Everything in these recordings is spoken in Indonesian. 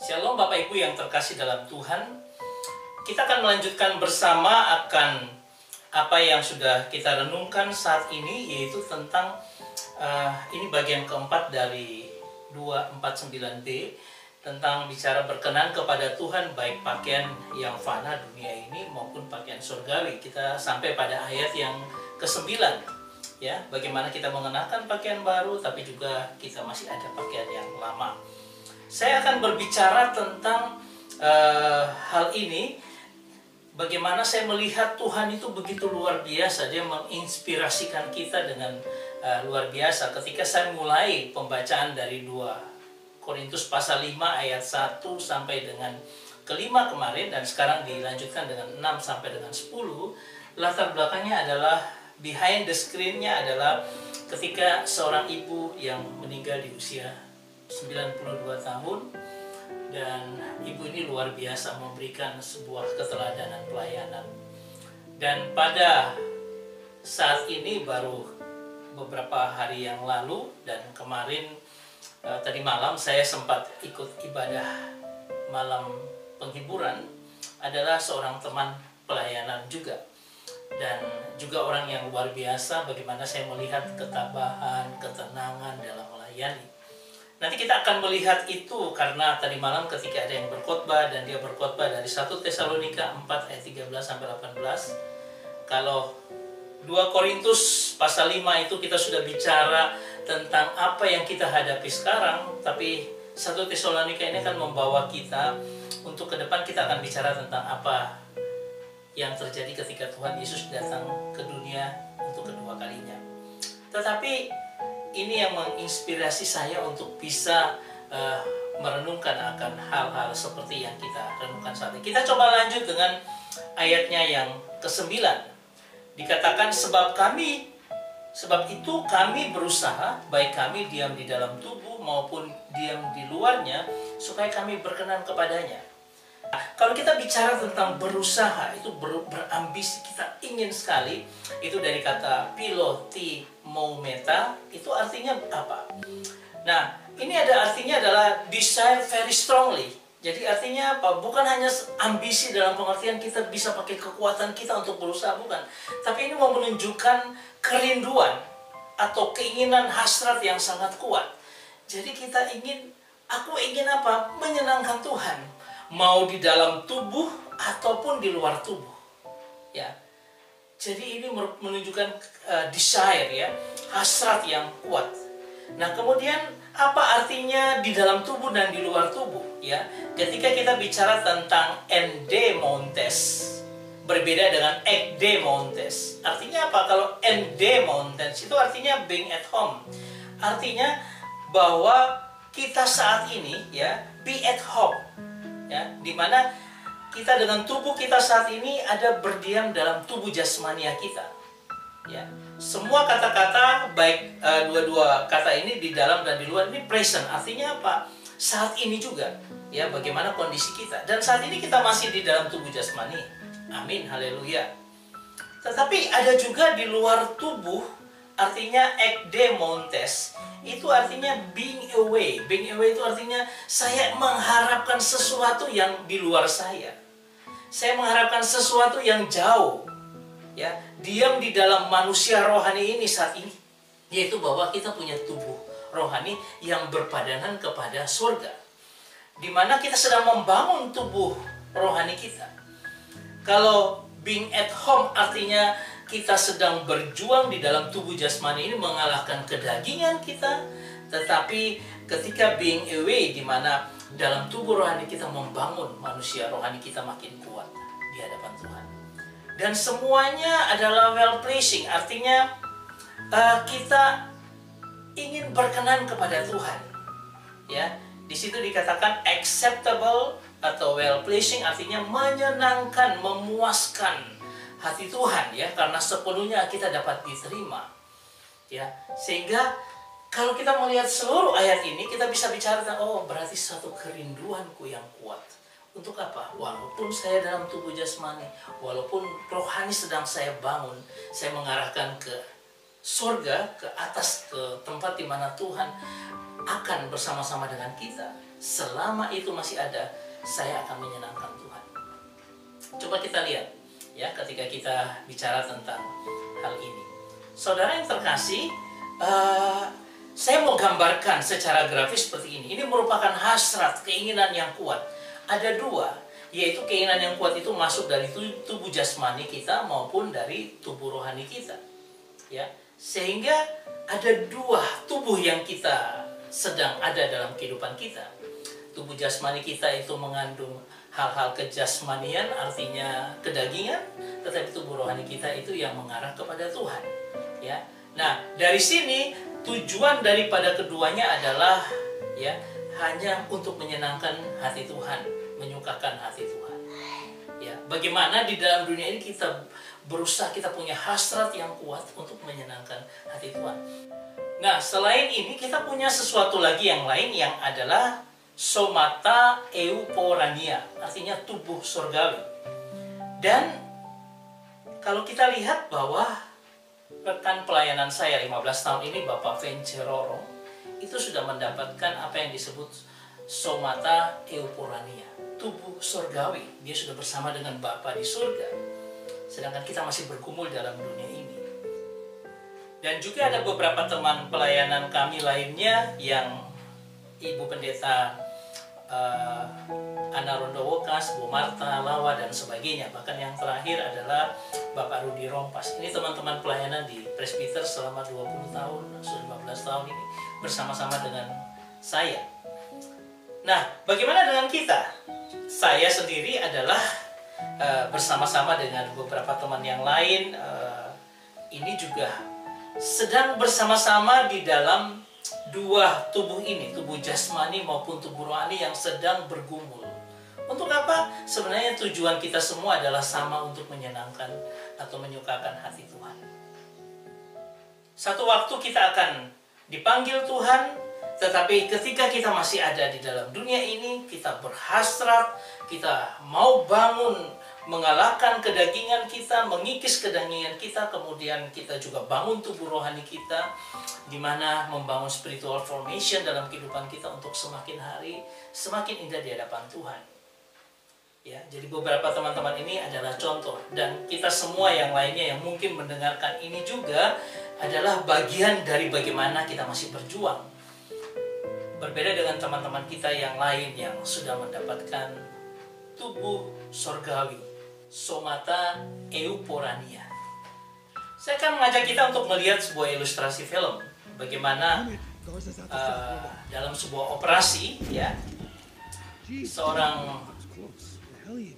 Shalom Bapak Ibu yang terkasih dalam Tuhan. Kita akan melanjutkan bersama akan apa yang sudah kita renungkan saat ini, yaitu tentang ini bagian keempat dari 249b, tentang bicara berkenan kepada Tuhan, baik pakaian yang fana dunia ini maupun pakaian surgawi. Kita sampai pada ayat yang ke-9, ya, bagaimana kita mengenakan pakaian baru tapi juga kita masih ada pakaian yang lama. Saya akan berbicara tentang hal ini, bagaimana saya melihat Tuhan itu begitu luar biasa. Dia menginspirasikan kita dengan luar biasa. Ketika saya mulai pembacaan dari 2 Korintus pasal 5 ayat 1 sampai dengan ke-5 kemarin, dan sekarang dilanjutkan dengan 6 sampai dengan 10, latar belakangnya adalah, behind the screen-nya adalah ketika seorang ibu yang meninggal di usia 92 tahun, dan ibu ini luar biasa memberikan sebuah keteladanan pelayanan. Dan pada saat ini baru beberapa hari yang lalu dan kemarin tadi malam saya sempat ikut ibadah malam penghiburan, adalah seorang teman pelayanan juga, dan juga orang yang luar biasa. Bagaimana saya melihat ketabahan, ketenangan dalam melayani. Nanti kita akan melihat itu karena tadi malam ketika ada yang berkhotbah, dan dia berkhotbah dari 1 Tesalonika 4 ayat 13 sampai 18. Kalau 2 Korintus pasal 5 itu kita sudah bicara tentang apa yang kita hadapi sekarang, tapi 1 Tesalonika ini akan membawa kita untuk ke depan. Kita akan bicara tentang apa yang terjadi ketika Tuhan Yesus datang ke dunia untuk kedua kalinya. Tetapi ini yang menginspirasi saya untuk bisa merenungkan akan hal-hal seperti yang kita renungkan saat ini. Kita coba lanjut dengan ayatnya yang ke-9. Dikatakan, sebab itu kami berusaha, baik kami diam di dalam tubuh maupun diam di luarnya, supaya kami berkenan kepadanya. Kalau kita bicara tentang berusaha, itu berambisi, kita ingin sekali, itu dari kata pilotimometa, itu artinya apa? Nah, ini ada artinya adalah desire very strongly. Jadi artinya apa? Bukan hanya ambisi dalam pengertian kita bisa pakai kekuatan kita untuk berusaha, bukan. Tapi ini mau menunjukkan kerinduan atau keinginan hasrat yang sangat kuat. Jadi kita aku ingin apa? Menyenangkan Tuhan. Mau di dalam tubuh ataupun di luar tubuh, ya. Jadi ini menunjukkan desire, ya, hasrat yang kuat. Nah, kemudian apa artinya di dalam tubuh dan di luar tubuh, ya? Ketika kita bicara tentang endemontes, berbeda dengan ekdemontes. Artinya apa? Kalau endemontes itu artinya being at home. Artinya bahwa kita saat ini, ya, be at home. Ya, dimana kita dengan tubuh kita saat ini ada berdiam dalam tubuh jasmania kita, ya. Semua kata-kata, baik dua-dua kata ini di dalam dan di luar, ini present, artinya apa? Saat ini juga, ya, bagaimana kondisi kita. Dan saat ini kita masih di dalam tubuh jasmani. Amin, haleluya. Tetapi ada juga di luar tubuh, artinya ekdemontes. Itu artinya being away. Being away itu artinya saya mengharapkan sesuatu yang di luar saya. Saya mengharapkan sesuatu yang jauh, ya, diam di dalam manusia rohani ini saat ini, yaitu bahwa kita punya tubuh rohani yang berpadanan kepada surga, di mana kita sedang membangun tubuh rohani kita. Kalau being at home artinya kita sedang berjuang di dalam tubuh jasmani ini mengalahkan kedagingan kita. Tetapi ketika being away, di mana dalam tubuh rohani kita membangun manusia rohani kita makin kuat di hadapan Tuhan. Dan semuanya adalah well pleasing, artinya kita ingin berkenan kepada Tuhan. Ya, di situ dikatakan acceptable atau well pleasing, artinya menyenangkan, memuaskan hati Tuhan, ya, karena sepenuhnya kita dapat diterima, ya. Sehingga kalau kita melihat seluruh ayat ini, kita bisa bicara tentang, oh, berarti satu kerinduanku yang kuat. Untuk apa? Walaupun saya dalam tubuh jasmani, walaupun rohani sedang saya bangun, saya mengarahkan ke surga, ke atas, ke tempat di mana Tuhan akan bersama-sama dengan kita. Selama itu masih ada, saya akan menyenangkan Tuhan. Coba kita lihat ya, ketika kita bicara tentang hal ini. Saudara yang terkasih, saya mau gambarkan secara grafis seperti ini. Ini merupakan hasrat, keinginan yang kuat. Ada dua, yaitu keinginan yang kuat itu masuk dari tubuh jasmani kita maupun dari tubuh rohani kita. Ya, sehingga ada dua tubuh yang kita sedang ada dalam kehidupan kita. Tubuh jasmani kita itu mengandung hal-hal kejasmanian, artinya kedagingan, tetapi tubuh rohani kita itu yang mengarah kepada Tuhan. Ya, nah dari sini tujuan daripada keduanya adalah ya hanya untuk menyenangkan hati Tuhan, menyukakan hati Tuhan. Ya, bagaimana di dalam dunia ini kita berusaha, kita punya hasrat yang kuat untuk menyenangkan hati Tuhan. Nah, selain ini kita punya sesuatu lagi yang lain yang adalah somata euporania, artinya tubuh surgawi. Dan kalau kita lihat bahwa rekan pelayanan saya 15 tahun ini, Bapak Venceroro, itu sudah mendapatkan apa yang disebut somata euporania, tubuh surgawi. Dia sudah bersama dengan Bapa di surga, sedangkan kita masih bergumul dalam dunia ini. Dan juga ada beberapa teman pelayanan kami lainnya yang Ibu Pendeta Ana Rondowokas, Bu Marta, Lawa, dan sebagainya. Bahkan yang terakhir adalah Bapak Rudi Rompas. Ini teman-teman pelayanan di Presbiter selama 20 tahun, sudah 15 tahun ini bersama-sama dengan saya. Nah, bagaimana dengan kita? Saya sendiri adalah bersama-sama dengan beberapa teman yang lain, ini juga sedang bersama-sama di dalam dua tubuh ini, tubuh jasmani maupun tubuh rohani yang sedang bergumul. Untuk apa? Sebenarnya tujuan kita semua adalah sama, untuk menyenangkan atau menyukakan hati Tuhan. Satu waktu kita akan dipanggil Tuhan, tetapi ketika kita masih ada di dalam dunia ini, kita berhasrat, kita mau bangun, mengalahkan kedagingan kita, mengikis kedagingan kita, kemudian kita juga bangun tubuh rohani kita, di mana membangun spiritual formation dalam kehidupan kita untuk semakin hari semakin indah di hadapan Tuhan. Ya, jadi beberapa teman-teman ini adalah contoh, dan kita semua yang lainnya yang mungkin mendengarkan ini juga adalah bagian dari bagaimana kita masih berjuang. Berbeda dengan teman-teman kita yang lain yang sudah mendapatkan tubuh surgawi, somata euporania. Saya akan mengajak kita untuk melihat sebuah ilustrasi film, bagaimana dalam sebuah operasi, ya, seorang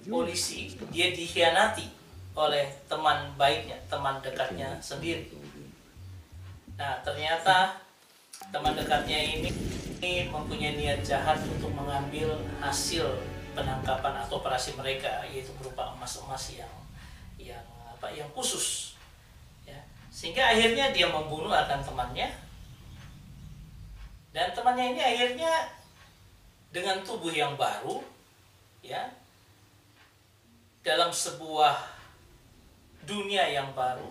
polisi dia dikhianati oleh teman baiknya, teman dekatnya sendiri. Nah, ternyata teman dekatnya ini mempunyai niat jahat untuk mengambil hasil penangkapan atau operasi mereka, yaitu berupa emas-emas yang khusus, ya. Sehingga akhirnya dia membunuh akan temannya, dan temannya ini akhirnya dengan tubuh yang baru, ya, dalam sebuah dunia yang baru,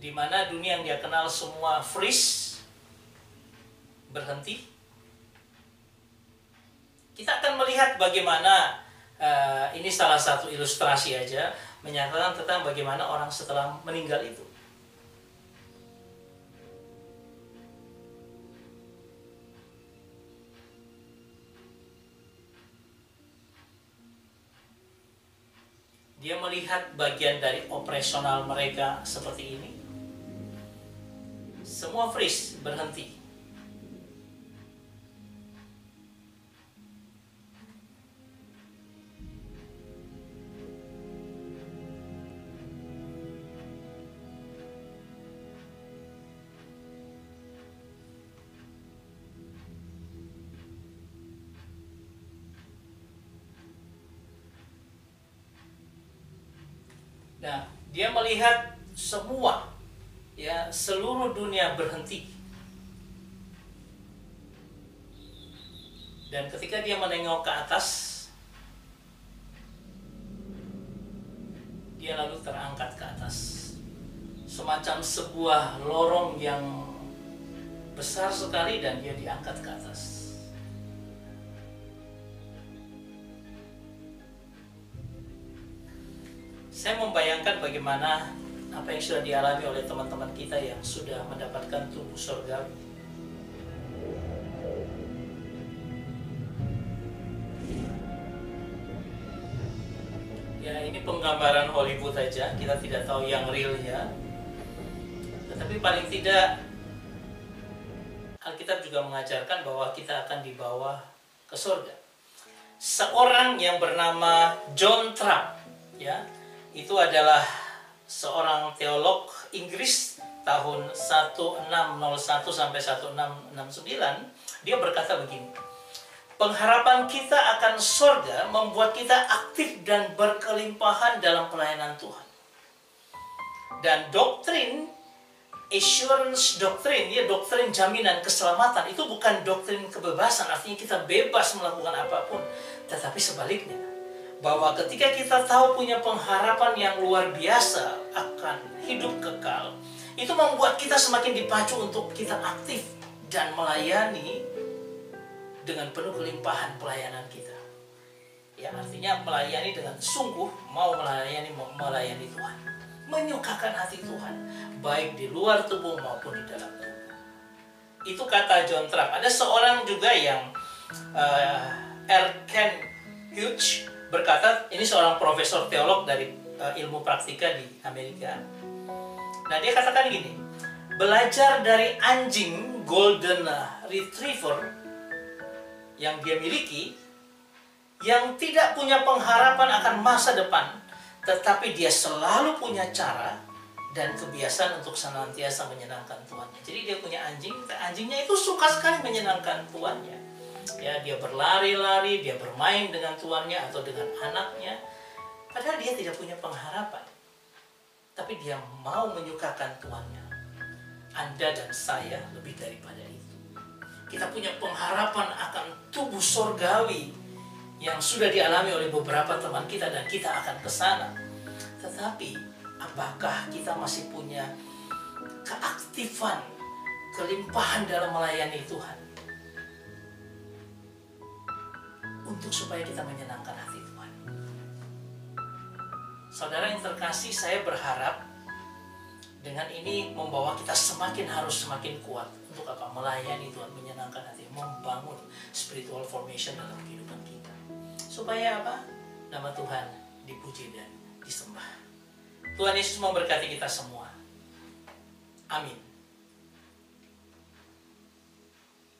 di mana dunia yang dia kenal semua freeze, berhenti. Kita akan melihat bagaimana ini salah satu ilustrasi aja menyatakan tentang bagaimana orang setelah meninggal itu. Dia melihat bagian dari operasional mereka seperti ini. Semua freeze, berhenti. Nah, dia melihat semua, ya, seluruh dunia berhenti. Dan ketika dia menengok ke atas, dia lalu terangkat ke atas. semacam sebuah lorong yang besar sekali dan dia diangkat ke atas. Saya membayangkan bagaimana apa yang sudah dialami oleh teman-teman kita yang sudah mendapatkan tubuh surgawi. Ya, ini penggambaran Hollywood aja, kita tidak tahu yang realnya. Tetapi paling tidak Alkitab juga mengajarkan bahwa kita akan dibawa ke surga. Seorang yang bernama John Trapp, ya, itu adalah seorang teolog Inggris tahun 1601 sampai 1669. Dia berkata begini: pengharapan kita akan surga membuat kita aktif dan berkelimpahan dalam pelayanan Tuhan. Dan doktrin assurance doktrin, ya, doktrin jaminan keselamatan, itu bukan doktrin kebebasan, artinya kita bebas melakukan apapun. Tetapi sebaliknya, bahwa ketika kita tahu punya pengharapan yang luar biasa akan hidup kekal, itu membuat kita semakin dipacu untuk kita aktif dan melayani dengan penuh kelimpahan pelayanan kita. Ya, artinya melayani dengan sungguh, mau melayani Tuhan, menyukakan hati Tuhan, baik di luar tubuh maupun di dalam tubuh. Itu kata John Trapp. Ada seorang juga yang R. Kent Hughes berkata, ini seorang profesor teolog dari ilmu praktika di Amerika. Nah, dia katakan gini: belajar dari anjing Golden Retriever yang dia miliki, yang tidak punya pengharapan akan masa depan, tetapi dia selalu punya cara dan kebiasaan untuk senantiasa menyenangkan tuannya. Jadi dia punya anjing, anjingnya itu suka sekali menyenangkan tuannya. Ya, dia berlari-lari, dia bermain dengan tuannya atau dengan anaknya, padahal dia tidak punya pengharapan, tapi dia mau menyukakan tuannya. Anda dan saya lebih daripada itu. Kita punya pengharapan akan tubuh surgawi yang sudah dialami oleh beberapa teman kita dan kita akan ke sana. Tetapi apakah kita masih punya keaktifan, kelimpahan dalam melayani Tuhan untuk supaya kita menyenangkan hati Tuhan? Saudara yang terkasih, saya berharap dengan ini membawa kita harus semakin kuat. Untuk apa? Melayani Tuhan, menyenangkan hati, membangun spiritual formation dalam kehidupan kita. Supaya apa? Nama Tuhan dipuji dan disembah. Tuhan Yesus memberkati kita semua. Amin.